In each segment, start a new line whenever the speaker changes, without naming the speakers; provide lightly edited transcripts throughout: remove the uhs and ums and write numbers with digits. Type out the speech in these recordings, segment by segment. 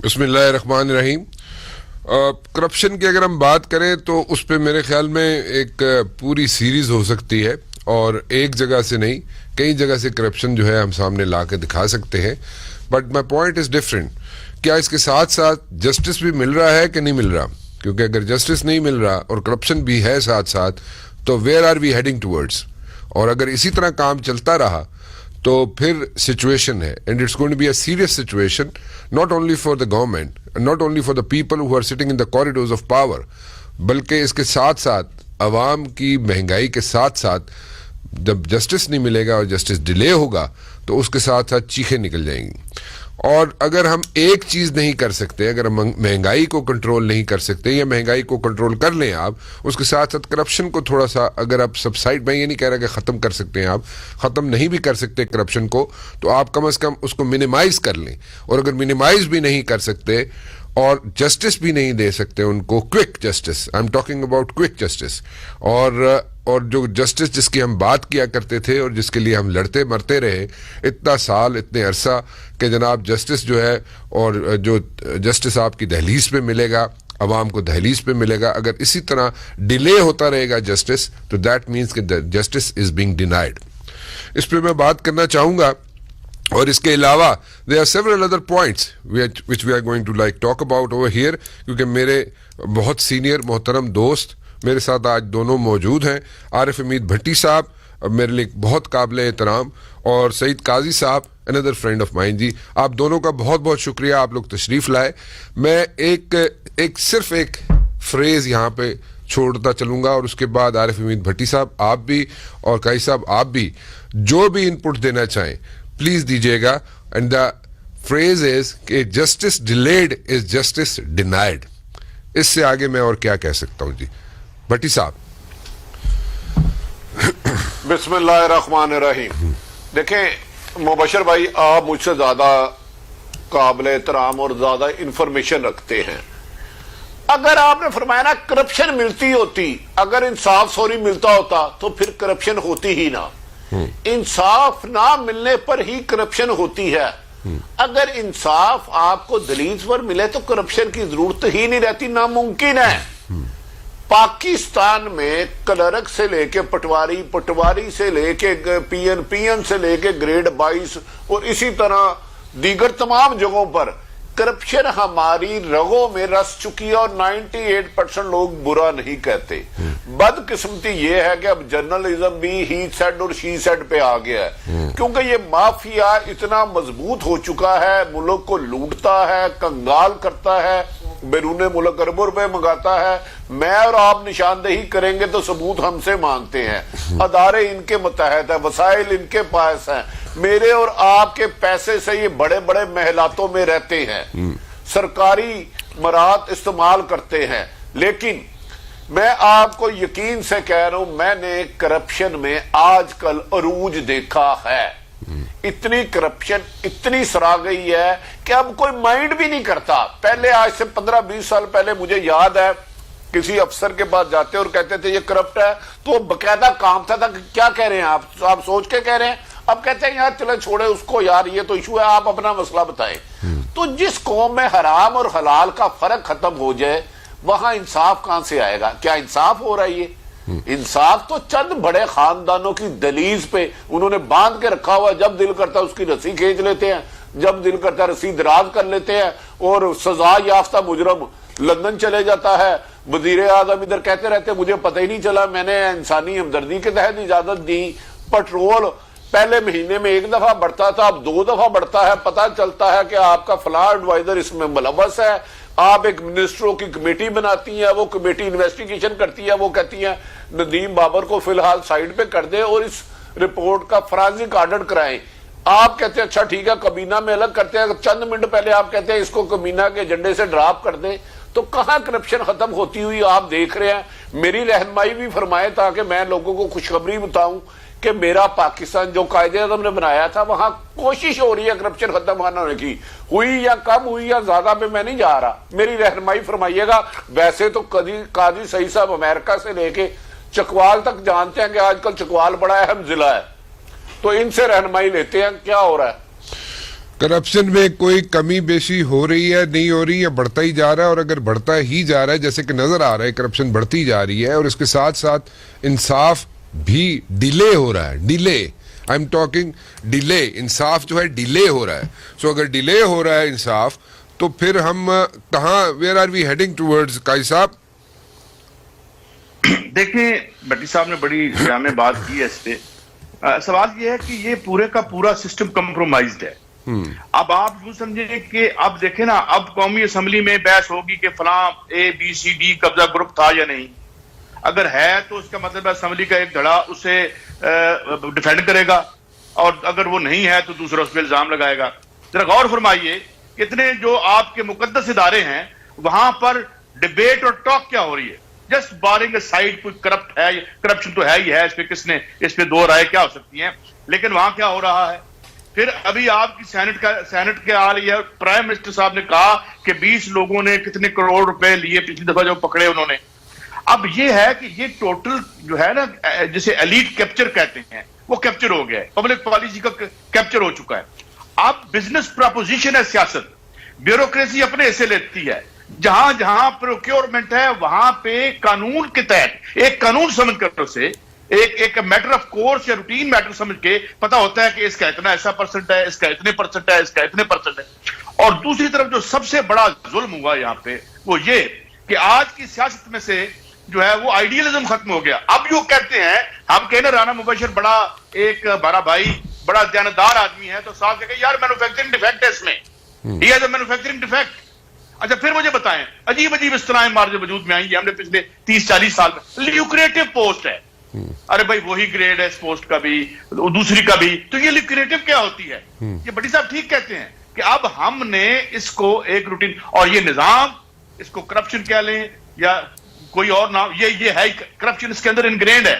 بسم اللہ الرحمن الرحیم. کرپشن کی اگر ہم بات کریں تو اس پہ میرے خیال میں ایک پوری سیریز ہو سکتی ہے, اور ایک جگہ سے نہیں کئی جگہ سے کرپشن جو ہے ہم سامنے لا کے دکھا سکتے ہیں. But my point is different. کیا اس کے ساتھ ساتھ جسٹس بھی مل رہا ہے کہ نہیں مل رہا؟ کیونکہ اگر جسٹس نہیں مل رہا اور کرپشن بھی ہے ساتھ ساتھ تو where are we heading towards? اور اگر اسی طرح کام چلتا رہا تو پھر سچویشن ہے, and it's going to be a serious situation, not only for the government, not only for the people who are sitting in the corridors of power, بلکہ اس کے ساتھ ساتھ عوام کی مہنگائی کے ساتھ ساتھ جب جسٹس نہیں ملے گا اور جسٹس ڈیلے ہوگا تو اس کے ساتھ ساتھ چیخیں نکل جائیں گی. اور اگر ہم ایک چیز نہیں کر سکتے, اگر ہم مہنگائی کو کنٹرول نہیں کر سکتے, یا مہنگائی کو کنٹرول کر لیں آپ, اس کے ساتھ ساتھ کرپشن کو تھوڑا سا اگر آپ سبسائڈ, میں یہ نہیں کہہ رہا کہ ختم کر سکتے ہیں, آپ ختم نہیں بھی کر سکتے کرپشن کو, تو آپ کم از کم اس کو منیمائز کر لیں. اور اگر منیمائز بھی نہیں کر سکتے اور جسٹس بھی نہیں دے سکتے ان کو, quick justice, I am talking about quick justice, اور جو جسٹس جس کی ہم بات کیا کرتے تھے اور جس کے لیے ہم لڑتے مرتے رہے اتنا سال, اتنے عرصہ, کہ جناب جسٹس جو ہے, اور جو جسٹس آپ کی دہلیز پہ ملے گا, عوام کو دہلیز پہ ملے گا, اگر اسی طرح ڈیلے ہوتا رہے گا جسٹس, تو دیٹ مینس کہ جسٹس از بینگ ڈینائڈ. اس پہ میں بات کرنا چاہوں گا. اور اس کے علاوہ there are several other points which we are going to like talk about over here, کیونکہ میرے بہت سینئر محترم دوست میرے ساتھ آج دونوں موجود ہیں. عارف حمید بھٹی صاحب میرے لیے بہت قابل احترام, اور سعید قاضی صاحب another friend of mine. جی آپ دونوں کا بہت بہت شکریہ, آپ لوگ تشریف لائے. میں صرف ایک فریز یہاں پہ چھوڑتا چلوں گا, اور اس کے بعد عارف حمید بھٹی صاحب آپ بھی اور قاضی صاحب آپ بھی جو بھی ان پٹ دینا چاہیں پلیز دیجیے گا. اینڈ دا فریز از کہ justice delayed is justice denied. اس سے آگے میں اور کیا کہہ سکتا ہوں. جی بھٹی صاحب.
بسم اللہ الرحمن الرحیم. دیکھیں مبشر بھائی, آپ مجھ سے زیادہ قابل احترام اور زیادہ انفارمیشن رکھتے ہیں. اگر آپ نے فرمایا نا کرپشن ملتی ہوتی, اگر انصاف سوری ملتا ہوتا تو پھر کرپشن ہوتی ہی نہ. انصاف نہ ملنے پر ہی کرپشن ہوتی ہے. اگر انصاف آپ کو دلیل پر ملے تو کرپشن کی ضرورت ہی نہیں رہتی, ناممکن ہے. پاکستان میں کلرک سے لے کے پٹواری, پٹواری سے لے کے پی این سے لے کے گریڈ 22 اور اسی طرح دیگر تمام جگہوں پر کرپشن ہماری رگوں میں رس چکی ہے, اور 98% لوگ برا نہیں کہتے. بدقسمتی یہ ہے کہ اب جرنلزم بھی ہی سیڈ اور شی سیڈ پہ آ گیا ہے, کیونکہ یہ مافیا اتنا مضبوط ہو چکا ہے, ملک کو لوٹتا ہے, کنگال کرتا ہے, بیرون ملک اربوں روپے منگاتا ہے. میں اور آپ نشاندہی کریں گے تو ثبوت ہم سے مانگتے ہیں. ادارے ان کے متحد ہیں, وسائل ان کے پاس ہیں, میرے اور آپ کے پیسے سے یہ بڑے بڑے محلاتوں میں رہتے ہیں, سرکاری مراد استعمال کرتے ہیں. لیکن میں آپ کو یقین سے کہہ رہا ہوں, میں نے کرپشن میں آج کل عروج دیکھا ہے. اتنی کرپشن اتنی سرا گئی ہے کہ اب کوئی مائنڈ بھی نہیں کرتا. پہلے آج سے 15-20 سال پہلے مجھے یاد ہے کسی افسر کے پاس جاتے اور کہتے تھے یہ کرپٹ ہے, تو باقاعدہ کام تھا کہ کیا کہہ رہے ہیں آپ سوچ کے کہہ رہے ہیں. اب کہتے ہیں یار چلے چھوڑے اس کو, یار یہ تو ایشو ہے, آپ اپنا مسئلہ بتائیں. تو جس قوم میں حرام اور حلال کا فرق ختم ہو جائے وہاں انصاف کہاں سے آئے گا؟ کیا انصاف ہو رہا ہے یہ؟ انصاف تو چند بڑے خاندانوں کی دلیز پہ انہوں نے باندھ کے رکھا ہوا, جب دل کرتا ہے اس کی رسی کھینچ لیتے ہیں, جب دل کرتا ہے رسی دراز کر لیتے ہیں, اور سزا یافتہ مجرم لندن چلے جاتا ہے. وزیر اعظم ادھر کہتے رہتے مجھے پتہ ہی نہیں چلا, میں نے انسانی ہمدردی کے تحت اجازت دی. پیٹرول پہلے مہینے میں 1 دفعہ بڑھتا تھا, اب 2 دفعہ بڑھتا ہے. پتہ چلتا ہے کہ آپ کا فلاں ایڈوائزر اس میں ملوث ہے. آپ ایک منسٹروں کی کمیٹی بناتی ہیں, وہ کمیٹی انویسٹیگیشن کرتی ہے, وہ کہتی ہیں ندیم بابر کو فی الحال سائیڈ پہ کر دے اور اس رپورٹ کا فرانزک آڈٹ کرائیں. آپ کہتے ہیں اچھا ٹھیک ہے, کابینہ میں الگ کرتے ہیں. چند منٹ پہلے آپ کہتے ہیں اس کو کابینہ کے ایجنڈے سے ڈراپ کر دیں. تو کہاں کرپشن ختم ہوتی ہوئی آپ دیکھ رہے ہیں؟ میری رہنمائی بھی فرمائے تاکہ میں لوگوں کو خوشخبری بتاؤں کہ میرا پاکستان جو قائد اعظم نے بنایا تھا وہاں کوشش ہو رہی ہے کرپشن ختم ہونے کی. ہوئی یا کم ہوئی یا زیادہ پہ میں نہیں جا رہا, میری رہنمائی فرمائیے گا. ویسے تو قاضی سعید صاحب امریکہ سے لے کے چکوال تک جانتے ہیں کہ آج کل چکوال بڑا اہم ضلع ہے, تو ان سے رہنمائی لیتے ہیں کیا ہو رہا ہے.
کرپشن میں کوئی کمی بیشی ہو رہی ہے, نہیں ہو رہی, یا بڑھتا ہی جا رہا ہے؟ اور اگر بڑھتا ہی جا رہا ہے, جیسے کہ نظر آ رہا ہے کرپشن بڑھتی جا رہی ہے, اور اس کے ساتھ ساتھ انصاف بھی ڈیلے ہو رہا ہے, delay, I am talking delay, انصاف جو ہے ڈیلے ہو رہا ہے. سو اگر ڈیلے ہو رہا ہے انصاف, تو پھر ہم کہاں, where are we heading towards? Qazi sahib
دیکھیں, بٹی صاحب نے بڑی جامع بات کی ہے اس پہ. سوال یہ ہے کہ یہ پورے کا پورا سسٹم کمپرومائزڈ ہے. اب آپ یوں سمجھیں کہ اب دیکھیں نا, اب قومی اسمبلی میں بحث ہوگی کہ فلاں ABCD قبضہ گروپ تھا یا نہیں. اگر ہے تو اس کا مطلب ہے اسمبلی کا ایک دھڑا اسے ڈیفینڈ کرے گا, اور اگر وہ نہیں ہے تو دوسرا اس پہ الزام لگائے گا. ذرا غور فرمائیے, اتنے جو آپ کے مقدس ادارے ہیں وہاں پر ڈبیٹ اور ٹاک کیا ہو رہی ہے؟ جسٹ بارنگ سائڈ, کوئی کرپٹ ہے, کرپشن تو ہے ہی ہے, اس پہ کس نے, اس پہ دو رائے کیا ہو سکتی ہیں, لیکن وہاں کیا ہو رہا ہے؟ پھر ابھی آپ کی سینٹ کے حال یہ, پرائم منسٹر صاحب نے کہا کہ 20 لوگوں نے کتنے کروڑ روپے لیے پچھلی دفعہ جو پکڑے انہوں نے. اب یہ ہے کہ یہ ٹوٹل جو ہے نا, جسے ایلیٹ کیپچر کہتے ہیں, وہ کیپچر ہو گیا ہے, پبلک پالیسی کا کیپچر ہو چکا ہے. اب بزنس پراپوزیشن ہے سیاست, بیوروکریسی اپنے حصے لیتی ہے. جہاں جہاں پروکیورمنٹ ہے وہاں پہ قانون کے تحت ایک قانون سمجھ کر اسے ایک میٹر آف کورس یا روٹین میٹر سمجھ کے پتا ہوتا ہے کہ اس کا اتنا ایسا پرسنٹ ہے, اس کا اتنے پرسنٹ ہے, اس کا اتنے پرسنٹ ہے. اور دوسری طرف جو سب سے بڑا ظلم ہوا یہاں پہ وہ یہ کہ آج کی سیاست میں سے جو ہے وہ آئیڈیلزم ختم ہو گیا. اب جو کہتے ہیں, ہم کہنے رانا مبشر بڑا ایک بڑا بھائی, بڑا دیانتدار آدمی ہے, تو صاحب کہے یار مینوفیکچرنگ ڈیفیکٹ ہے اس میں, he has a manufacturing defect. اچھا پھر مجھے بتائیں, عجیب عجیب اصطلاحیں مارج وجود میں آئی ہیں ہم نے پچھلے 30-40 سال میں. لیوکریٹو پوسٹ ہے, ارے بھائی وہی گریڈ ہے اس پوسٹ کا بھی, دوسری کا بھی, تو یہ لیوکریٹو کیا ہوتی ہے؟ یہ بٹی صاحب ٹھیک کہتے ہیں کہ اب ہم نے اس کو ایک روٹین, اور یہ نظام, اس کو کرپشن کہہ لیں یا کوئی اور نام, یہ ہے کرپشن, اس کے اندر انگرینڈ ہے,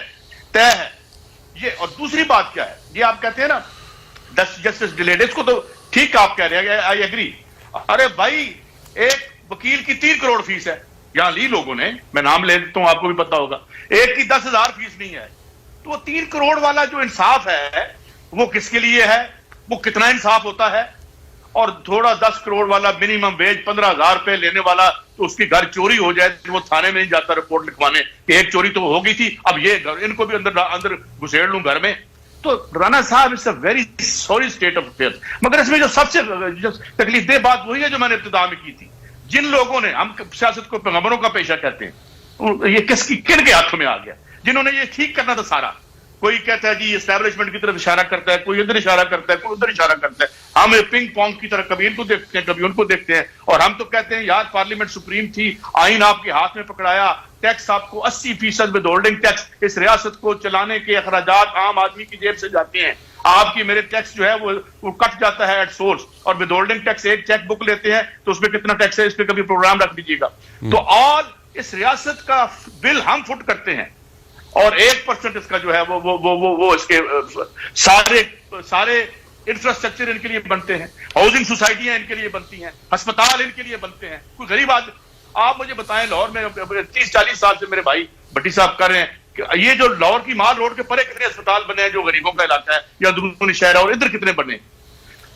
طے ہے یہ. اور دوسری بات کیا ہے, یہ آپ کہتے ہیں نا جسٹس ڈیلیڈ, اس کو تو ٹھیک آپ کہہ رہے ہیں, آئی ایگری. ارے بھائی ایک وکیل کی 3 کروڑ فیس ہے, یہاں لی لوگوں نے, میں نام لے دیتا ہوں آپ کو بھی پتا ہوگا, ایک کی 10,000 فیس نہیں ہے. تو وہ 3 کروڑ والا جو انصاف ہے وہ کس کے لیے ہے, وہ کتنا انصاف ہوتا ہے؟ اور تھوڑا 10 کروڑ والا منیمم ویج 15,000 روپے لینے والا, تو اس کی گھر چوری ہو جائے وہ تھانے میں نہیں جاتا رپورٹ لکھوانے کہ ایک چوری تو ہو گئی تھی, اب یہ ان کو بھی اندر گھسیڑ لوں گھر میں. تو Rana sahib it's a very sorry state of affair. مگر اس میں جو سب سے تکلیف دہ بات وہی ہے جو میں نے ابتدا میں کی تھی. جن لوگوں نے, ہم سیاست کو پیغمبروں کا پیشہ کہتے ہیں, یہ کن کے ہاتھوں میں آ گیا جنہوں نے یہ ٹھیک کرنا تھا سارا. کوئی کہتا ہے جی اسٹیبلشمنٹ کی طرف اشارہ کرتا ہے, کوئی ادھر اشارہ کرتا ہے, کوئی ادھر اشارہ کرتا ہے. ہم پنگ پونگ کی طرح کبھی ان کو دیکھتے ہیں کبھی ان کو دیکھتے ہیں, اور ہم تو کہتے ہیں یار پارلیمنٹ سپریم تھی, آئین آپ کے ہاتھ میں پکڑایا, ٹیکس آپ کو 80% ود ہولڈنگ ٹیکس, اس ریاست کو چلانے کے اخراجات عام آدمی کی جیب سے جاتے ہیں. آپ کی میرے ٹیکس جو ہے وہ کٹ جاتا ہے ایٹ سورس, اور ود ہولڈنگ ٹیکس ایک چیک بک لیتے ہیں تو اس پہ کتنا ٹیکس ہے, اس پہ کبھی پروگرام رکھ دیجیے گا. تو آل اس ریاست کا بل ہم فٹ کرتے ہیں, اور 1% اس کا جو ہے وہ اس کے سارے انفراسٹرکچر ان کے لیے بنتے ہیں, ہاؤسنگ سوسائٹیاں ان کے لیے بنتی ہیں, ہسپتال ان کے لیے بنتے ہیں. کوئی غریب آدمی, آپ مجھے بتائیں لاہور میں 30-40 سال سے میرے بھائی بٹی صاحب کر رہے ہیں کہ یہ جو لاہور کی مال روڈ کے پرے کتنے اسپتال بنے ہیں جو غریبوں کا علاقہ ہے, یا درون شہر ہے, اور ادھر کتنے بنے.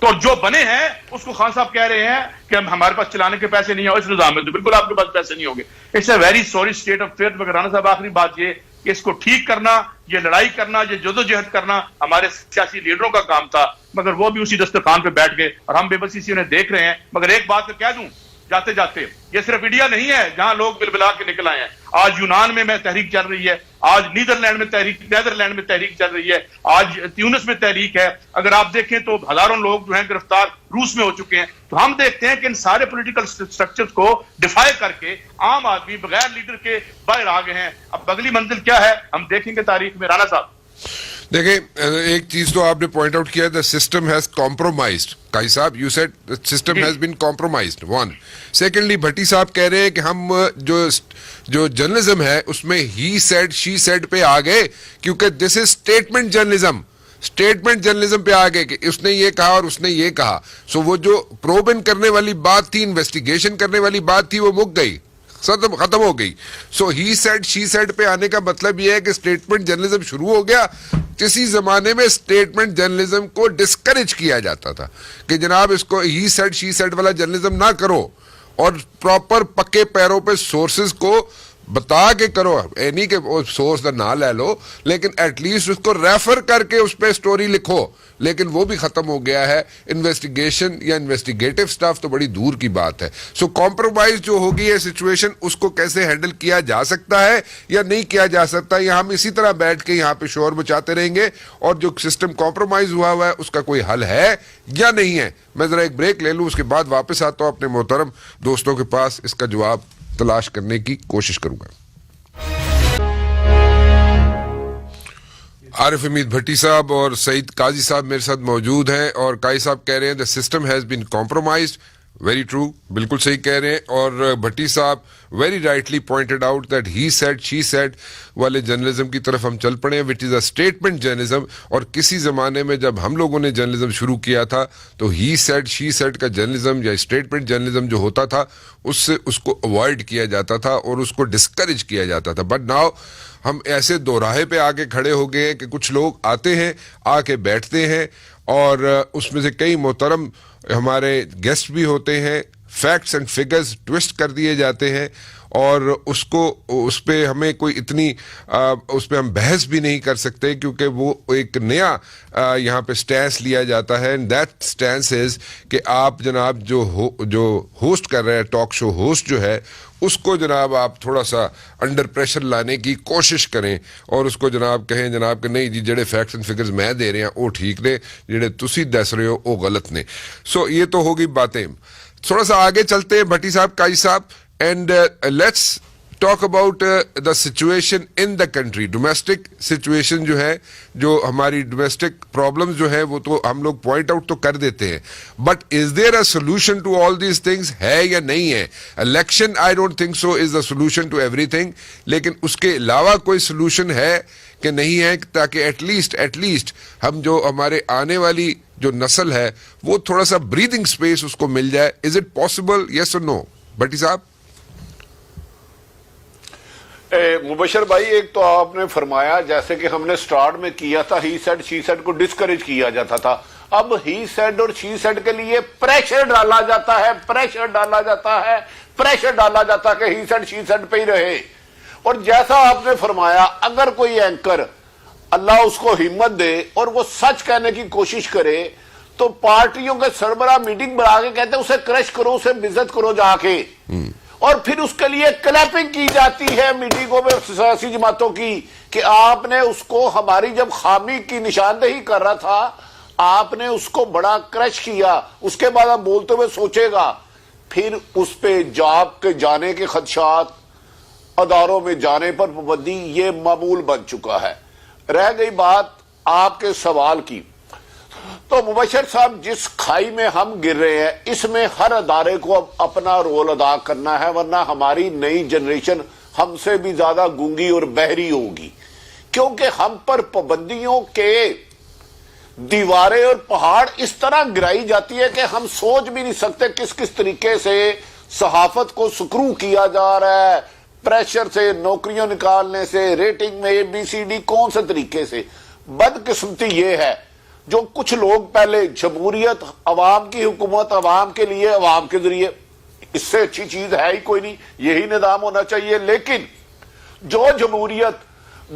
تو جو بنے ہیں اس کو خان صاحب کہہ رہے ہیں کہ ہمارے پاس چلانے کے پیسے نہیں ہیں, اور اس نظام میں تو بالکل آپ کے پاس پیسے نہیں ہوں گے. It's a very sorry state of affair. مگر رانا صاحب آخری بات یہ کہ اس کو ٹھیک کرنا, یہ لڑائی کرنا, یہ جدوجہد کرنا ہمارے سیاسی لیڈروں کا کام تھا, مگر وہ بھی اسی دسترخوان پہ بیٹھ گئے, اور ہم بے بسی سے انہیں دیکھ رہے ہیں. مگر ایک بات تو کہہ دوں جاتے جاتے, یہ صرف انڈیا نہیں ہے جہاں لوگ بلبلا کے نکل آئے ہیں. آج یونان میں تحریک چل رہی ہے, آج نیدرلینڈ میں تحریک چل رہی ہے, آج تیونس میں تحریک ہے. اگر آپ دیکھیں تو ہزاروں لوگ جو ہیں گرفتار روس میں ہو چکے ہیں. تو ہم دیکھتے ہیں کہ ان سارے پولیٹیکل سٹرکچرز کو ڈیفائی کر کے عام آدمی بغیر لیڈر کے باہر آ گئے ہیں. اب اگلی منزل کیا ہے ہم دیکھیں گے تاریخ میں. رانا صاحب
دیکھیں, ایک چیز تو آپ نے پوائنٹ آؤٹ کیا, the system has compromised. قاضی صاحب you said the system has been compromised. One. Secondly, بھٹی صاحب کہہ رہے ہیں کہ ہم جو جرنلزم ہے اس میں he said she said پہ آ گئے, کیونکہ this is statement journalism. Statement journalism پہ آ گئے کہ اس نے یہ کہا اور اس نے یہ کہا. سو وہ جو پروب ان کرنے والی بات تھی, انویسٹیگیشن کرنے والی بات تھی, وہ مک گئی. ختم ہو گئی. سو ہی سیڈ شی سیڈ پہ آنے کا مطلب یہ ہے کہ اسٹیٹمنٹ جرنلزم شروع ہو گیا. کسی زمانے میں اسٹیٹمنٹ جرنلزم کو ڈسکریج کیا جاتا تھا کہ جناب اس کو ہی سیڈ شی سیڈ والا جرنلزم نہ کرو, اور پراپر پکے پیروں پہ سورسز کو بتا کے کرو. نہیں کہ سورس دا نہ لے لو, لیکن ایٹ لیسٹ اس کو ریفر کر کے اس پہ سٹوری لکھو. لیکن وہ بھی ختم ہو گیا ہے. انویسٹیگیشن یا انویسٹیگیٹو سٹاف تو بڑی دور کی بات ہے. سو کمپرومائز جو ہوگی ہے سچویشن, اس کو کیسے ہینڈل کیا جا سکتا ہے یا نہیں کیا جا سکتا, یا ہم اسی طرح بیٹھ کے یہاں پہ شور مچاتے رہیں گے اور جو سسٹم کمپرومائز ہوا ہے اس کا کوئی حل ہے یا نہیں ہے. میں ذرا ایک بریک لے لوں, اس کے بعد واپس آتا ہوں اپنے محترم دوستوں کے پاس, اس کا جواب تلاش کرنے کی کوشش کروں گا. عارف حمید بھٹی صاحب اور سعید قاضی صاحب میرے ساتھ موجود ہیں, اور قاضی صاحب کہہ رہے ہیں the system has been compromised. Very true, بالکل صحیح کہہ رہے ہیں. اور بھٹی صاحب very rightly pointed out that he said she said والے جرنلزم کی طرف ہم چل پڑے ہیں, وچ از اے اسٹیٹمنٹ جرنلزم. اور کسی زمانے میں جب ہم لوگوں نے جرنلزم شروع کیا تھا تو ہی سیڈ شی سیڈ کا جرنلزم یا اسٹیٹمنٹ جرنلزم جو ہوتا تھا اس کو اوائڈ کیا جاتا تھا اور اس کو ڈسکریج کیا جاتا تھا. بٹ ناؤ ہم ایسے دوراہے پہ آ کے کھڑے ہو گئے کہ کچھ لوگ آتے ہیں, آ کے بیٹھتے ہیں, اور اس میں سے کئی محترم ہمارے گیسٹ بھی ہوتے ہیں. فیکٹس اینڈ فگرز ٹوسٹ کر دیے جاتے ہیں, اور اس پہ ہمیں کوئی اتنی اس پہ ہم بحث بھی نہیں کر سکتے, کیونکہ وہ ایک نیا یہاں پہ سٹینس لیا جاتا ہے. اینڈ دیٹ سٹینس از کہ آپ جناب جو ہوسٹ کر رہے ہیں, ٹاک شو ہوسٹ جو ہے, اس کو جناب آپ تھوڑا سا انڈر پریشر لانے کی کوشش کریں, اور اس کو جناب کہیں جناب کہ نہیں جی جڑے فیکٹس اینڈ فگرز میں دے رہے ہیں وہ ٹھیک نے, جڑے تسی دس رہے ہو وہ غلط نے. سو یہ تو ہوگی باتیں. تھوڑا سا آگے چلتے ہیں بھٹی صاحب, قاضی صاحب, and let's talk about the situation in the country. Domestic situation جو ہے, جو ہماری ڈومیسٹک پرابلم جو ہے وہ تو ہم لوگ پوائنٹ آؤٹ تو کر دیتے ہیں, but is there a solution to all these things, ہے یا نہیں ہے؟ Election I don't think so is the solution to everything, لیکن اس کے علاوہ کوئی سولوشن ہے کہ نہیں ہے, تاکہ ایٹ لیسٹ ہم جو ہمارے آنے والی جو نسل ہے وہ تھوڑا سا بریدنگ سپیس اس کو مل جائے. از اٹ پاسبل, یس اور نو؟ بھٹی صاحب.
مبشر بھائی, ایک تو آپ نے فرمایا جیسے کہ ہم نے سٹارٹ میں کیا تھا ہی سیڈ شی سیڈ کو ڈسکریج کیا جاتا تھا, اب ہی سیڈ اور شی سیڈ کے لیے پریشر ڈالا جاتا ہے کہ ہی سیڈ شی سیڈ پہ ہی رہے. اور جیسا آپ نے فرمایا, اگر کوئی اینکر اللہ اس کو ہمت دے اور وہ سچ کہنے کی کوشش کرے تو پارٹیوں کے سربراہ میٹنگ بنا کے کہتے ہیں اسے کرش کرو, اسے بزت کرو جا کے, اور پھر اس کے لیے کلیپنگ کی جاتی ہے میٹنگوں میں سیاسی جماعتوں کی کہ آپ نے اس کو, ہماری جب خامی کی نشاندہی کر رہا تھا آپ نے اس کو بڑا کرش کیا, اس کے بعد آپ بولتے ہوئے سوچے گا. پھر اس پہ جاب کے جانے کے خدشات, اداروں میں جانے پر پابندی, یہ معمول بن چکا ہے. رہ گئی بات آپ کے سوال کی, تو مبشر صاحب جس کھائی میں ہم گر رہے ہیں اس میں ہر ادارے کو اب اپنا رول ادا کرنا ہے, ورنہ ہماری نئی جنریشن ہم سے بھی زیادہ گونگی اور بہری ہوگی, کیونکہ ہم پر پابندیوں کے دیواریں اور پہاڑ اس طرح گرائی جاتی ہے کہ ہم سوچ بھی نہیں سکتے کس طریقے سے صحافت کو سکرو کیا جا رہا ہے, پریشر سے, نوکریوں نکالنے سے, ریٹنگ میں ABCD, کون سے طریقے سے. بدقسمتی یہ ہے جو کچھ لوگ پہلے جمہوریت, عوام کی حکومت, عوام کے لیے, عوام کے ذریعے, اس سے اچھی چیز ہے ہی کوئی نہیں, یہی نظام ہونا چاہیے. لیکن جو جمہوریت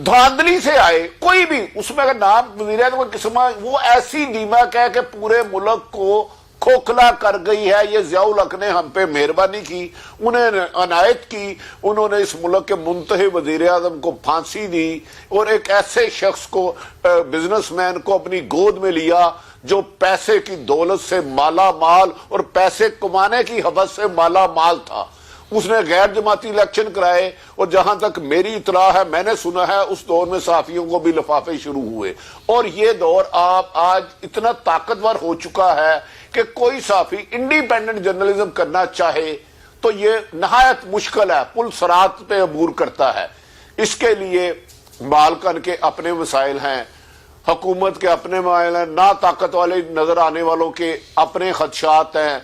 دھاندلی سے آئے, کوئی بھی اس میں اگر نام وزیر اعظم کوئی قسم, وہ ایسی دیمک ہے کہ پورے ملک کو کھوکھلا کر گئی ہے. یہ ضیاء الحق نے ہم پہ مہربانی کی, انہیں عنایت کی, انہوں نے اس ملک کے منتخب وزیر اعظم کو پھانسی دی اور ایک ایسے شخص کو, بزنس مین کو اپنی گود میں لیا جو پیسے کی دولت سے مالا مال اور پیسے کمانے کی حوث سے مالا مال تھا. اس نے غیر جماعتی الیکشن کرائے, اور جہاں تک میری اطلاع ہے, میں نے سنا ہے, اس دور میں صحافیوں کو بھی لفافے شروع ہوئے. اور یہ دور آج اتنا طاقتور ہو چکا ہے کہ کوئی صحافی انڈیپینڈنٹ جرنلزم کرنا چاہے تو یہ نہایت مشکل ہے, پل صراط پہ عبور کرتا ہے. اس کے لیے مالکان کے اپنے مسائل ہیں, حکومت کے اپنے مسائل ہیں, نا طاقت والے نظر آنے والوں کے اپنے خدشات ہیں,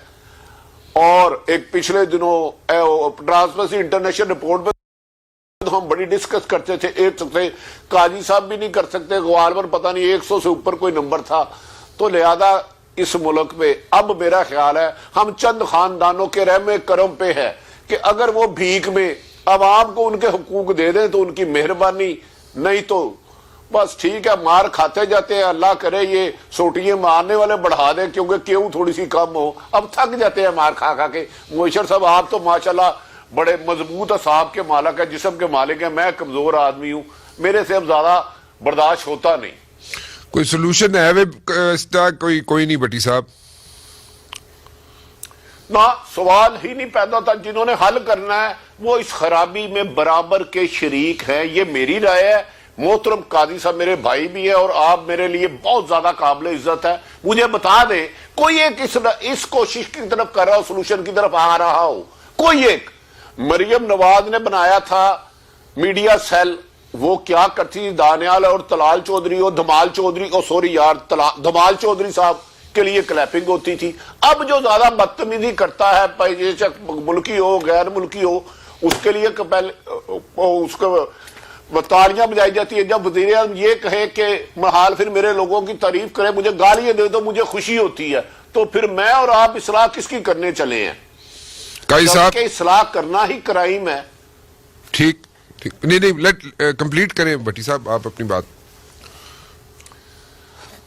اور ایک پچھلے دنوں ٹرانسپیرنسی انٹرنیشنل رپورٹ میں تو ہم بڑی ڈسکس کرتے تھے، ایک سکتے قاضی صاحب بھی نہیں کر سکتے، غالباً پتہ نہیں 100 سے اوپر کوئی نمبر تھا. تو لہذا اس ملک میں اب میرا خیال ہے ہم چند خاندانوں کے رحم کرم پہ ہے کہ اگر وہ بھیک میں عوام کو ان کے حقوق دے دیں تو ان کی مہربانی، نہیں تو بس ٹھیک ہے مار کھاتے جاتے ہیں. اللہ کرے یہ سوٹیے مارنے والے بڑھا دیں کیونکہ کیوں تھوڑی سی کم ہو، اب تھک جاتے ہیں مار کھا کھا کے. معاشر صاحب آپ تو ماشاءاللہ بڑے مضبوط اعصاب کے مالک ہے، جسم کے مالک ہیں، میں کمزور آدمی ہوں، میرے سے اب زیادہ برداشت ہوتا نہیں.
کوئی سولوشن ہے اس کا؟ کوئی نہیں بٹی صاحب؟
نہ سوال ہی نہیں پیدا ہوتا. جنہوں نے حل کرنا ہے وہ اس خرابی میں برابر کے شریک ہیں، یہ میری رائے ہے. محترم قاضی صاحب میرے بھائی بھی ہے اور آپ میرے لیے بہت زیادہ قابل عزت ہے. مجھے بتا دیں کوئی ایک اس کوشش کی طرف کر رہا ہو، سولوشن کی طرف آ رہا ہو. کوئی ایک مریم نواز نے بنایا تھا میڈیا سیل، وہ کیا کرتی، دانیال اور تلال چودھری اور دھمال چودھری، سوری یار دھمال چودھری صاحب کے لیے کلیپنگ ہوتی تھی. اب جو زیادہ بدتمیزی کرتا ہے ملکی ہو غیر ملکی ہو اس کے لیے اس کو تالیاں بجائی جاتی ہے. جب وزیر اعظم یہ کہے کہ محال پھر میرے لوگوں کی تعریف کرے، مجھے گالیاں دے تو مجھے خوشی ہوتی ہے، تو پھر میں اور آپ اصلاح کس کی کرنے چلے ہیں؟ کہ اصلاح کرنا ہی کرائم ہے.
ٹھیک نہیں لیٹ کمپلیٹ کریں بٹی صاحب آپ اپنی بات.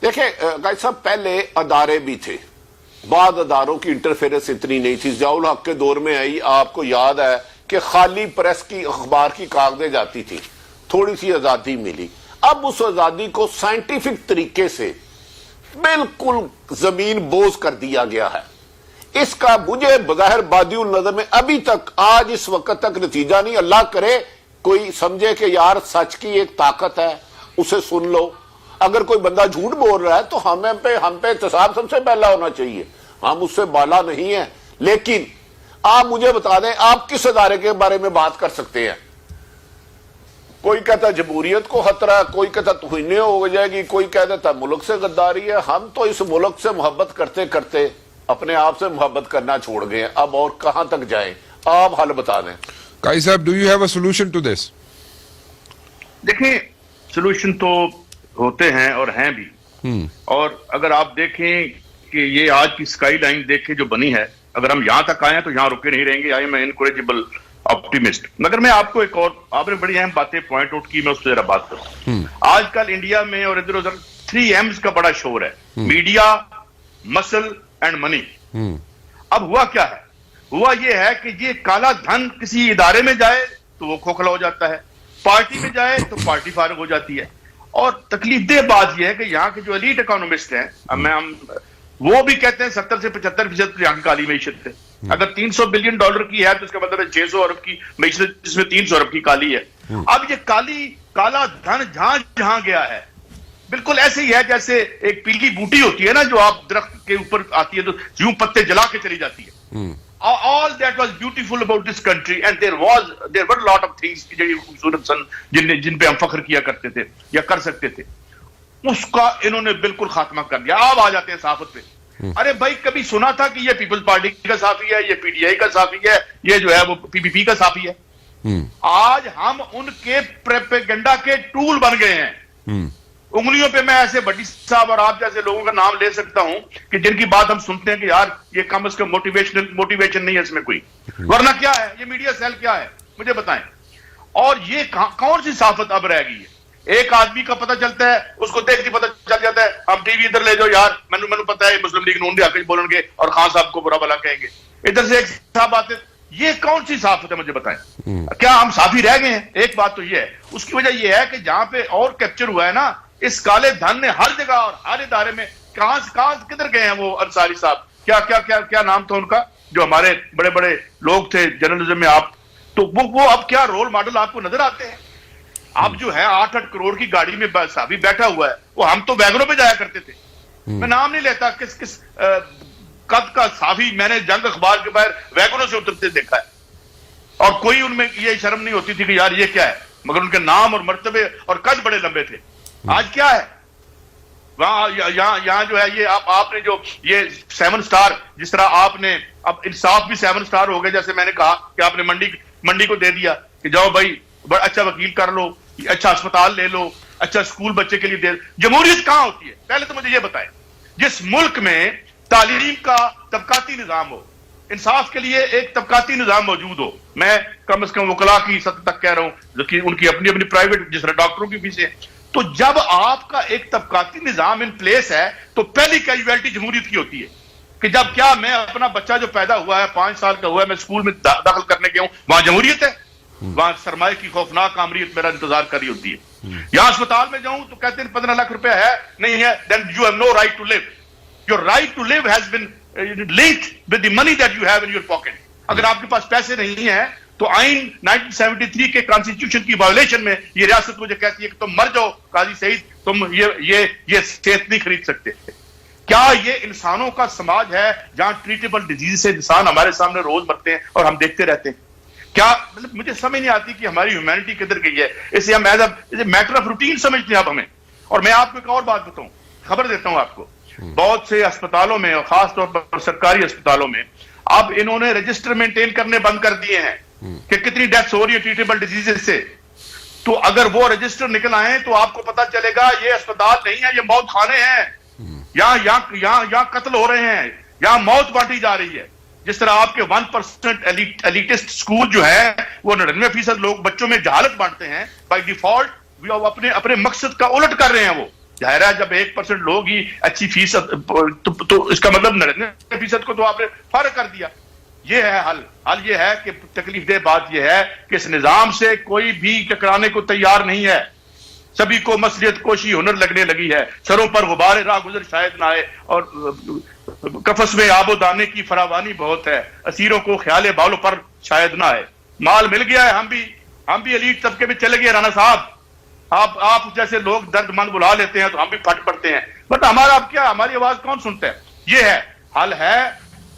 دیکھیں قائد صاحب، پہلے ادارے بھی تھے، بعض اداروں کی انٹرفیرنس اتنی نہیں تھی. ضیاء الحق کے دور میں آئی، آپ کو یاد ہے کہ خالی پریس کی اخبار کی کاغذیں جاتی تھی، تھوڑی سی آزادی ملی. اب اس آزادی کو سائنٹیفک طریقے سے بالکل زمین بوز کر دیا گیا ہے. اس کا مجھے بظاہر بادی النظر میں ابھی تک آج اس وقت تک نتیجہ نہیں. اللہ کرے کوئی سمجھے کہ یار سچ کی ایک طاقت ہے، اسے سن لو. اگر کوئی بندہ جھوٹ بول رہا ہے تو ہم پہ احتساب سب سے پہلا ہونا چاہیے، ہم اس سے بالا نہیں ہیں. لیکن آپ مجھے بتا دیں آپ کس ادارے کے بارے میں بات کر سکتے ہیں؟ کوئی کہتا ہے جمہوریت کو خطرہ ہے، کوئی کہتا توہین ہو جائے گی، کوئی کہتا ہے ملک سے غداری ہے. ہم تو اس ملک سے محبت کرتے کرتے اپنے آپ سے محبت کرنا چھوڑ گئے، اب اور کہاں تک جائیں؟ آپ حل بتا دیں.
Qazi sahib do you have a solution to this?
دیکھیں سولوشن تو ہوتے ہیں اور ہیں بھی، اور اگر آپ دیکھیں کہ یہ آج کی اسکائی لائن دیکھیں جو بنی ہے، اگر ہم یہاں تک آئے ہیں تو یہاں رکے نہیں رہیں گے. I am incorrigible optimist. مگر میں آپ کو ایک اور، آپ نے بڑی اہم باتیں پوائنٹ آؤٹ کی، میں اس پہ ذرا بات کروں. آج کل انڈیا میں اور ادھر ادھر 3 M's کا بڑا شور ہے، میڈیا، مسل اینڈ منی. اب ہوا کیا ہے؟ ہوا یہ ہے کہ یہ کالا دھن کسی ادارے میں جائے تو وہ کھوکھلا ہو جاتا ہے، پارٹی میں جائے تو پارٹی فارغ ہو جاتی ہے. اور تکلیف دہ بات یہ ہے کہ یہاں کے جو ایلیٹ اکانومسٹ ہیں، وہ بھی کہتے ہیں 70 سے 75% یہاں کی کالی معیشت ہے. اگر $300 بلین کی ہے تو اس کا مطلب ہے 600 ارب کی معیشت، جس میں 300 ارب کی کالی ہے. اب یہ کالا دھن جہاں جہاں گیا ہے بالکل ایسے ہی ہے جیسے ایک پیلی بوٹی ہوتی ہے نا جو آپ درخت کے اوپر آتی ہے تو یوں پتے جلا کے چلی جاتی ہے. All that was beautiful about this country and there were a lot of things جو خوبصورت سن جن پہ ہم فخر کیا کرتے تھے یا کر سکتے تھے، اس کا انہوں نے بالکل خاتمہ کر دیا. آپ آ جاتے ہیں صحافت پہ. ارے بھائی کبھی سنا تھا کہ یہ پیپلز پارٹی کا صحافی ہے، یہ پی ٹی آئی کا صحافی ہے، یہ جو ہے وہ پی پی پی کا صحافی ہے. آج ہم ان کے پروپیگنڈا کے ٹول بن گئے ہیں. انگلیوں پہ میں ایسے بٹی صاحب اور آپ جیسے لوگوں کا نام لے سکتا ہوں کہ جن کی بات ہم سنتے ہیں کہ یار یہ کم از کم موٹیویشن نہیں ہے اس میں کوئی، ورنہ کیا ہے یہ میڈیا سیل کیا ہے مجھے بتائیں. اور یہ کون سی صحافت اب رہ گئی ہے؟ ایک آدمی کا پتہ چلتا ہے، اس کو دیکھتی پتہ چل جاتا ہے، ہم ٹی وی ادھر لے جاؤ یار مینو پتہ ہے مسلم لیگ نون بھی آ کے بولیں گے اور خان صاحب کو برا بلا کہیں گے. ادھر سے ایک صاحب آتے، یہ کون سی صحافت ہے مجھے بتائیں؟ کیا ہم صحافی رہ گئے ہیں؟ ایک بات تو یہ ہے. اس کی وجہ یہ ہے کہ جہاں پہ اور کیپچر ہوا ہے نا اس کالے دھن نے ہر جگہ اور ہر ادارے میں، کہاں کدھر گئے ہیں وہ انصاری صاحب، کیا نام تھا ان کا جو ہمارے بڑے بڑے لوگ تھے جرنلزم میں، آپ تو وہ اب کیا رول ماڈل آپ کو نظر آتے ہیں؟ اب جو ہے 8 کروڑ کی گاڑی میں صحافی بیٹھا ہوا ہے، وہ ہم تو ویگنوں پہ جایا کرتے تھے. میں نام نہیں لیتا کس قد کا صحافی میں نے جنگ اخبار کے باہر ویگنوں سے اترتے دیکھا ہے، اور کوئی ان میں یہ شرم نہیں ہوتی تھی کہ یار یہ کیا ہے، مگر ان کے نام اور مرتبے اور قد بڑے لمبے تھے. آج کیا ہے؟ وہاں یہاں جو ہے یہ آپ نے جو یہ 7 سٹار جس طرح آپ نے اب انصاف بھی 7 سٹار ہو گئے، جیسے میں نے کہا کہ آپ نے منڈی کو دے دیا کہ جاؤ بھائی بڑا اچھا وکیل کر لو، اچھا اسپتال لے لو، اچھا اسکول بچے کے لیے دے. جمہوریت کہاں ہوتی ہے؟ پہلے تو مجھے یہ بتائیں، جس ملک میں تعلیم کا طبقاتی نظام ہو، انصاف کے لیے ایک طبقاتی نظام موجود ہو، میں کم از کم وکلاء کی سطح تک کہہ رہا ہوں کہ ان کی اپنی پرائیویٹ جس طرح ڈاکٹروں کی فیسیں، تو جب آپ کا ایک طبقاتی نظام ان پلیس ہے تو پہلی کیجویلٹی جمہوریت کی ہوتی ہے کہ جب کیا میں اپنا بچہ جو پیدا ہوا ہے 5 سال کا ہوا ہے میں اسکول میں داخل کرنے گیا ہوں، وہاں جمہوریت ہے، وہاں سرمایہ کی خوفناک آمریت میرا انتظار کر رہی ہوتی ہے. یہاں اسپتال میں جاؤں تو کہتے ہیں 15 لاکھ روپے ہے نہیں ہے، then you have no right to live. Your right to live has been linked with the money that you have in your pocket. اگر آپ کے پاس پیسے نہیں ہیں تو آئین 1973 کے کانسٹیٹیوشن کی وائولیشن میں یہ ریاست مجھے کہتی ہے کہ تم مر جاؤ قاضی سعید، تم یہ صحت نہیں خرید سکتے. کیا یہ انسانوں کا سماج ہے جہاں ٹریٹیبل ڈیزیز سے انسان ہمارے سامنے روز مرتے ہیں اور ہم دیکھتے رہتے ہیں؟ کیا مطلب مجھے سمجھ نہیں آتی کہ ہماری ہیومینٹی کدھر گئی ہے. اسے ہم as a matter of routine سمجھتے ہیں اب ہمیں. اور میں آپ کو ایک اور بات بتاؤں، خبر دیتا ہوں آپ کو، بہت سے اسپتالوں میں اور خاص طور پر سرکاری اسپتالوں میں اب انہوں نے رجسٹر مینٹین کرنے بند کر دیے ہیں کہ کتنی ڈیتھس ہو رہی ہے ٹریٹیبل ڈیزیز سے. تو اگر وہ رجسٹر نکل آئے تو آپ کو پتا چلے گا یہ اسپتال نہیں ہے، یہ موت خانے ہیں. یہاں قتل ہو رہے ہیں، یہاں موت بانٹی جا رہی ہے. جس طرح آپ کے 1% ایلیٹسٹ اسکول جو ہے وہ 99% لوگ بچوں میں جہالت بانٹتے ہیں بائی ڈیفالٹ، اپنے مقصد کا الٹ کر رہے ہیں. وہ ظاہر ہے جب 1% لوگ ہی اچھی فیصد تو اس کا مطلب 99% کو تو آپ نے فرق کر دیا. یہ ہے حل یہ ہے کہ تکلیف دہ بات یہ ہے کہ اس نظام سے کوئی بھی ٹکرانے کو تیار نہیں ہے. سبھی کو مصلیت کوشی ہنر لگنے لگی ہے. سروں پر غبار راہ گزر شاید نہ آئے اور قفس میں آب و دانے کی فراوانی بہت ہے. اسیروں کو خیال بالوں پر شاید نہ آئے. مال مل گیا ہے، ہم بھی ایلیٹ طبقے میں چلے گئے. رانا صاحب آپ جیسے لوگ درد مند بلا لیتے ہیں تو ہم بھی پھٹ پڑتے ہیں، بٹ ہمارا اب کیا، ہماری آواز کون سنتا ہے؟ یہ ہے حل ہے.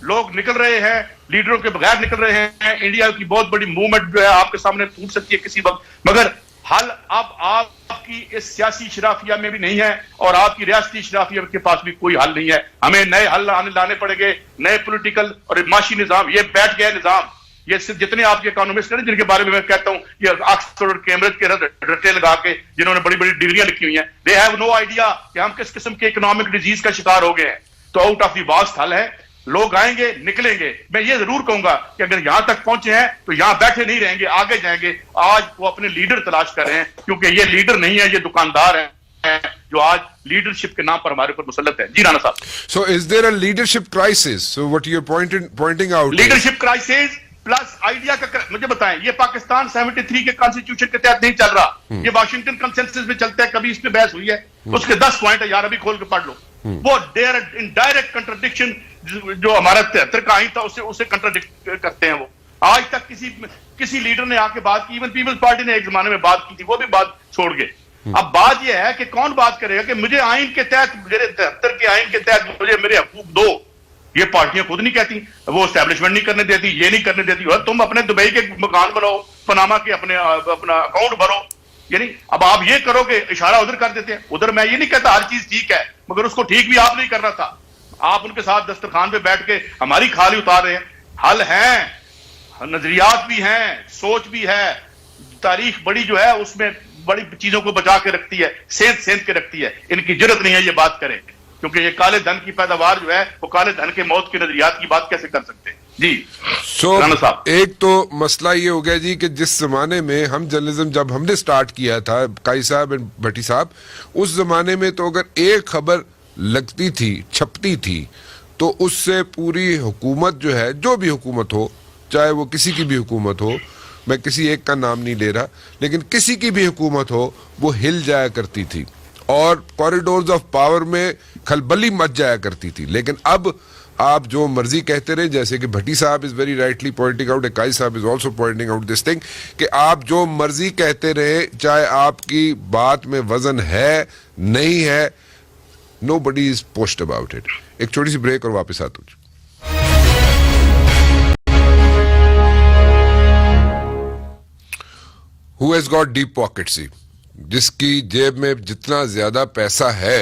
لوگ نکل رہے ہیں، لیڈروں کے بغیر نکل رہے ہیں. انڈیا کی بہت بڑی موومنٹ جو ہے آپ کے سامنے ٹوٹ سکتی ہے کسی وقت، مگر حل اب آپ کی اس سیاسی شرافیہ میں بھی نہیں ہے اور آپ کی ریاستی شرافیہ کے پاس بھی کوئی حل نہیں ہے. ہمیں نئے حل لانے پڑیں گے، نئے پولیٹیکل اور معاشی نظام. یہ بیٹھ گیا نظام، یہ صرف جتنے آپ کے اکانومسٹ ہیں جن کے بارے میں کہتا ہوں یہ آکسفورڈ اور کیمبرج کے رٹے لگا کے جنہوں نے بڑی بڑی ڈگریاں لکھی ہوئی ہیں، دے ہیو نو آئیڈیا کہ ہم کس قسم کے اکنامک ڈیزیز کا شکار ہو گئے ہیں. تو آؤٹ آف دی واسٹ حل ہے، لوگ آئیں گے نکلیں گے. میں یہ ضرور کہوں گا کہ اگر یہاں تک پہنچے ہیں تو یہاں بیٹھے نہیں رہیں گے، آگے جائیں گے. آج وہ اپنے لیڈر تلاش کر رہے ہیں کیونکہ یہ لیڈر نہیں ہے، یہ دکاندار ہیں جو آج لیڈرشپ کے نام پر ہمارے اوپر مسلط ہے. جی رانا صاحب.
So is there a leadership crisis? So what you're pointing out
leadership crisis plus idea کا مجھے بتائیں، یہ پاکستان 73 کے کانسٹیٹیوشن کے تحت نہیں چل رہا، یہ واشنگٹن کنسنسس میں چلتا ہے. کبھی اس پہ بحث ہوئی ہے؟ اس کے 10 پوائنٹ ہے یار، ابھی کھول کے پڑھ لو. وہ ڈائریکٹ کنٹرڈکشن جو ہمارا 73 کا آئین تھا اسے کنٹرڈکٹ کرتے ہیں. وہ آج تک کسی لیڈر نے آ کے بات کی، ایون پیپلز پارٹی نے ایک زمانے میں بات کی تھی، وہ بھی بات چھوڑ گئے. اب بات یہ ہے کہ کون بات کرے گا کہ مجھے آئین کے تحت، میرے 73 کے آئین کے تحت مجھے میرے حقوق دو. یہ پارٹیاں خود نہیں کہتی، وہ اسٹیبلشمنٹ نہیں کرنے دیتی، یہ نہیں کرنے دیتی. اور تم اپنے دبئی کے مکان بناؤ، پناما کے اپنا اکاؤنٹ بھرو. یعنی اب آپ یہ کرو کہ اشارہ ادھر کر دیتے ہیں. ادھر میں یہ نہیں کہتا ہر چیز ٹھیک ہے، مگر اس کو ٹھیک بھی آپ نہیں کرنا تھا. آپ ان کے ساتھ دسترخوان پہ بیٹھ کے ہماری کھالی اتار رہے ہیں. حل ہیں، نظریات بھی ہیں، سوچ بھی ہے. تاریخ بڑی جو ہے اس میں بڑی چیزوں کو بچا کے رکھتی ہے، سینت کے رکھتی ہے. ان کی جرت نہیں ہے یہ بات کریں کیونکہ یہ کالے دھن کی پیداوار جو ہے وہ کالے دھن کے موت کے نظریات کی بات کیسے کر سکتے ہیں. جی رانا صاحب.
ایک تو مسئلہ یہ ہو گیا جی کہ جس زمانے میں ہم جرنلزم جب ہم نے سٹارٹ کیا تھا، قائی صاحب بھٹی صاحب، اس زمانے میں تو اگر ایک خبر لگتی تھی، چھپتی تھی، تو اس سے پوری حکومت جو ہے، جو بھی حکومت ہو، چاہے وہ کسی کی بھی حکومت ہو، میں کسی ایک کا نام نہیں لے رہا، لیکن کسی کی بھی حکومت ہو، وہ ہل جایا کرتی تھی اور کوریڈورز آف پاور میں کھلبلی مچ جایا کرتی تھی. لیکن اب آپ جو مرضی کہتے رہے، جیسے کہ بھٹی صاحب is very rightly pointing out, قائی صاحب is also pointing out this thing, کہ آپ جو مرضی کہتے رہے، چاہے آپ کی بات میں وزن ہے نہیں ہے، nobody is pushed about it. ایک چھوٹی سی بریک اور واپس آتا ہوں. Who has got deep pockets? جس کی جیب میں جتنا زیادہ پیسہ ہے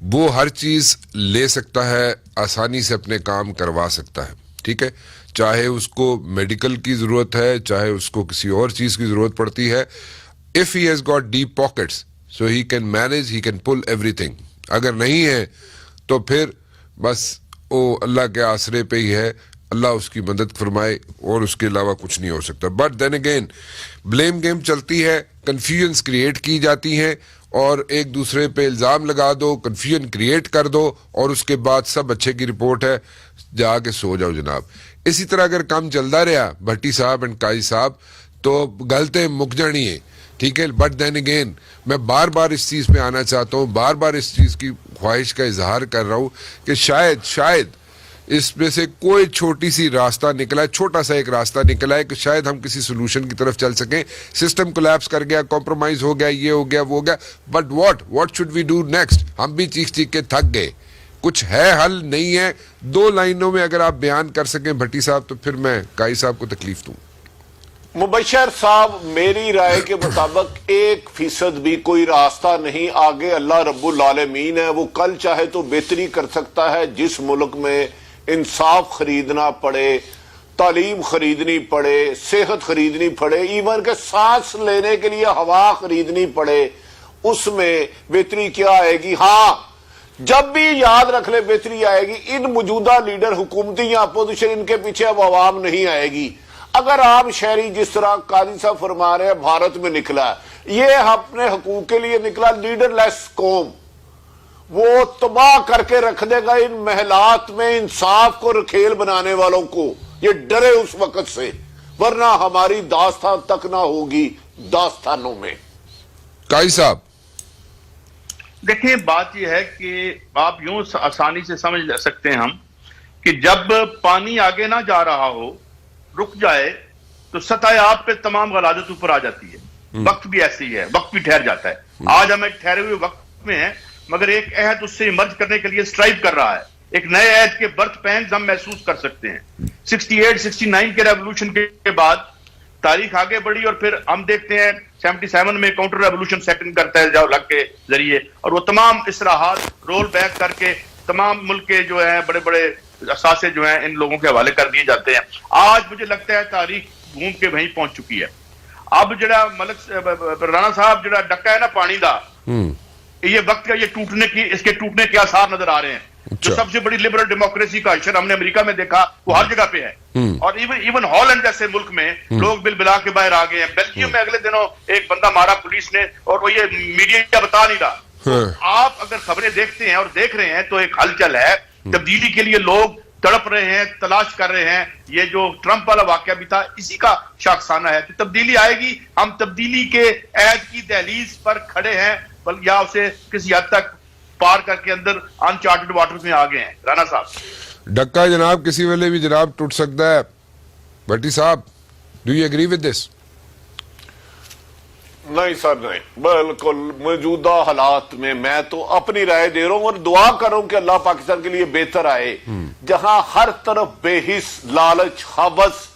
وہ ہر چیز لے سکتا ہے, آسانی سے اپنے کام کروا سکتا ہے, ٹھیک ہے, چاہے اس کو میڈیکل کی ضرورت ہے, چاہے اس کو کسی اور چیز کی ضرورت پڑتی ہے. if he has got deep pockets so he can manage, he can pull everything. اگر نہیں ہے تو پھر بس وہ اللہ کے آسرے پہ ہی ہے, اللہ اس کی مدد فرمائے, اور اس کے علاوہ کچھ نہیں ہو سکتا. But then again blame game چلتی ہے, کنفیوژنس کریٹ کی جاتی ہیں, اور ایک دوسرے پہ الزام لگا دو, کنفیوژن کریٹ کر دو, اور اس کے بعد سب اچھے کی رپورٹ ہے, جا کے سو جاؤ جناب. اسی طرح اگر کام چلتا رہا بھٹی صاحب اینڈ قاضی صاحب تو غلطیں مک جانی ہے, ٹھیک ہے. بٹ دین اگین میں بار بار اس چیز پہ آنا چاہتا ہوں, بار بار اس چیز کی خواہش کا اظہار کر رہا ہوں کہ شاید اس میں سے کوئی چھوٹی سی راستہ نکلا ہے, چھوٹا سا ایک راستہ نکلا ہے کہ شاید ہم کسی سولوشن کی طرف چل سکیں. سسٹم کولیپس کر گیا, کمپرومائز ہو گیا, یہ ہو گیا, وہ ہو گیا, but what should we do next? ہم بھی چیخ کے تھک گئے, کچھ ہے, حل نہیں ہے. 2 لائنوں میں اگر آپ بیان کر سکیں بھٹی صاحب تو پھر میں قاضی صاحب کو تکلیف دوں.
مبشر صاحب, میری رائے کے مطابق 1% بھی کوئی راستہ نہیں آگے. اللہ رب العالمین ہے, وہ کل چاہے تو بہتری کر سکتا ہے. جس ملک میں انصاف خریدنا پڑے, تعلیم خریدنی پڑے, صحت خریدنی پڑے, ایون کہ سانس لینے کے لیے ہوا خریدنی پڑے, اس میں بہتری کیا آئے گی؟ ہاں, جب بھی یاد رکھ لے بہتری آئے گی ان موجودہ لیڈر حکومتی یا اپوزیشن, ان کے پیچھے اب عوام نہیں آئے گی. اگر آپ شہری جس طرح قاضی صاحب فرما رہے ہیں بھارت میں نکلا, یہ اپنے حقوق کے لیے نکلا, لیڈر لیس قوم, وہ تباہ کر کے رکھ دے گا ان محلات میں انصاف کو رکھیل بنانے والوں کو. یہ ڈرے اس وقت سے, ورنہ ہماری داستان تک نہ ہوگی داستانوں میں.
قاضی صاحب
دیکھیں, بات یہ ہے کہ آپ یوں آسانی سے سمجھ سکتے ہیں ہم کہ جب پانی آگے نہ جا رہا ہو, رک جائے, تو سطح آب پہ تمام غلاظت اوپر آ جاتی ہے. وقت بھی ایسے ہی ہے, وقت بھی ٹھہر جاتا ہے. آج ہم ایک ٹھہرے ہوئے وقت میں ہیں, مگر ایک عہد اس سے ایمرج کرنے کے لیے اسٹرائیو کر رہا ہے. ایک نئے عہد کے برتھ پینز ہم محسوس کر سکتے ہیں. 68-69 کے ریولوشن کے بعد تاریخ آگے بڑھی, اور پھر ہم دیکھتے ہیں 77 میں کاؤنٹر ریولوشن سیٹنگ کرتا ہے جاؤ لگ کے ذریعے, اور وہ تمام اصلاحات رول بیک کر کے تمام ملک کے جو ہیں بڑے بڑے اثاثے جو ہیں ان لوگوں کے حوالے کر دیے جاتے ہیں. آج مجھے لگتا ہے تاریخ گھوم کے وہیں پہنچ چکی ہے. اب جڑا ملک رانا صاحب جڑا ڈکا ہے نا پانی دا, یہ وقت کا یہ اس کے ٹوٹنے کے آثار نظر آ رہے ہیں. جو سب سے بڑی لبرل ڈیموکریسی کا اشر ہم نے امریکہ میں دیکھا وہ ہر جگہ پہ ہے, اور ایون ہالینڈ جیسے ملک میں لوگ بل بلا کے باہر آ گئے ہیں. بیلجیم میں اگلے دنوں ایک بندہ مارا پولیس نے, اور وہ یہ میڈیا بتا نہیں رہا. آپ اگر خبریں دیکھتے ہیں اور دیکھ رہے ہیں تو ایک ہلچل ہے, تبدیلی کے لیے لوگ تڑپ رہے ہیں, تلاش کر رہے ہیں. یہ جو ٹرمپ والا واقعہ بھی تھا اسی کا شاخسانہ ہے. تو تبدیلی آئے گی, ہم تبدیلی کے عہد کی دہلیز پر کھڑے ہیں, یا اسے کسی حد تک پار کر کے اندر انچارٹڈ واٹرز میں آ گئے ہیں. رانا صاحب
ڈکا جناب کسی ویلے بھی جناب ٹوٹ سکتا ہے. بھٹی صاحب do you agree with this?
نہیں سر, نہیں, بالکل موجودہ حالات میں تو اپنی رائے دے رہا ہوں, اور دعا کروں کہ اللہ پاکستان کے لیے بہتر آئے. جہاں ہر طرف بے حس, لالچ, حوث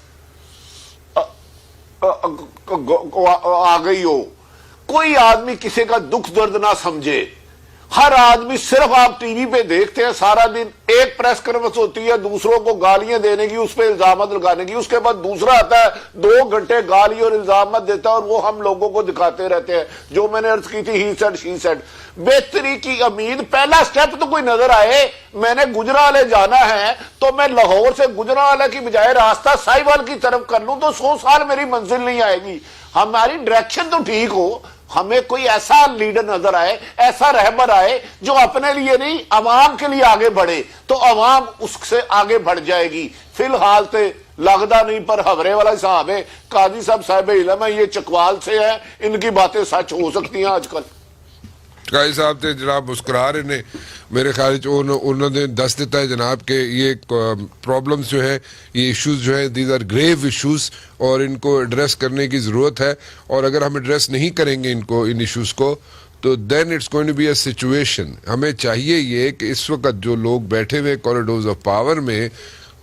آ گئی ہو, کوئی آدمی کسی کا دکھ درد نہ سمجھے. ہر آدمی صرف آپ ٹی وی پہ دیکھتے ہیں سارا دن, ایک پریس کانفرنس ہوتی ہے دوسروں کو گالیاں دینے کی, اس پہ الزامات لگانے کی, اس کے بعد دوسرا آتا ہے 2 گھنٹے گالی اور الزامات دیتا ہے, اور وہ ہم لوگوں کو دکھاتے رہتے ہیں. جو میں نے عرض کی تھی ہی سیڈ شی سیڈ, بہتری کی امید, پہلا سٹیپ تو کوئی نظر آئے. میں نے گجرانوالے جانا ہے تو میں لاہور سے گجرانوالے کی بجائے راستہ ساہیوال کی طرف کر لوں تو 100 سال میری منزل نہیں آئے گی. ہماری ڈائریکشن تو ٹھیک ہو, ہمیں کوئی ایسا لیڈر نظر آئے, ایسا رہبر آئے جو اپنے لیے نہیں عوام کے لیے آگے بڑھے, تو عوام اس سے آگے بڑھ جائے گی. فی الحال تے لگدا نہیں, پر حورے والا حساب ہے. قاضی صاحب علم ہے, یہ چکوال سے ہے, ان کی باتیں سچ ہو سکتی ہیں آج کل.
قاضی صاحب تے جناب مسکرا رہے ہیں, میرے خیال انہوں نے دس دیتا ہے جناب کہ یہ پرابلمز جو ہیں, یہ ایشوز جو ہیں, دیز آر گریو ایشوز, اور ان کو ایڈریس کرنے کی ضرورت ہے. اور اگر ہم ایڈریس نہیں کریں گے ان ایشوز کو تو then it's going to be a situation. ہمیں چاہیے یہ کہ اس وقت جو لوگ بیٹھے ہوئے کوریڈورز آف پاور میں,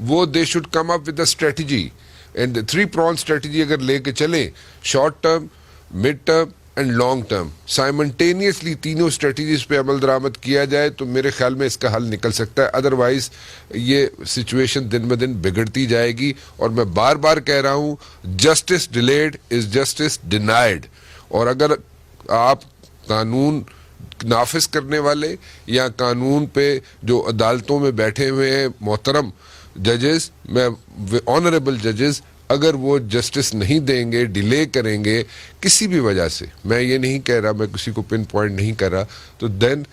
وہ they should come up with a strategy, and 3 pronged strategy اگر لے کے چلیں, short term, mid term and long term simultaneously تینوں اسٹریٹجیز پہ عمل درآمد کیا جائے تو میرے خیال میں اس کا حل نکل سکتا ہے. ادروائز یہ سچویشن دن بدن بگڑتی جائے گی, اور میں بار بار کہہ رہا ہوں justice delayed is justice denied. اور اگر آپ قانون نافذ کرنے والے یا قانون پہ جو عدالتوں میں بیٹھے ہوئے ہیں محترم ججز, میں آنریبل ججز, اگر وہ جسٹس نہیں دیں گے, ڈیلے کریں گے کسی بھی وجہ سے, میں یہ نہیں کہہ رہا, میں کسی کو پن پوائنٹ نہیں کر رہا, تو دین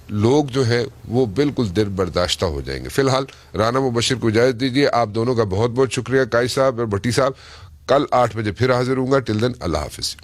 لوگ جو ہے وہ بالکل دل برداشتہ ہو جائیں گے. فی الحال رانا مبشر کو اجازت دیجیے. آپ دونوں کا بہت بہت شکریہ, قائد صاحب اور بھٹی صاحب. کل 8 بجے پھر حاضر ہوں گا. ٹل دین اللہ حافظ.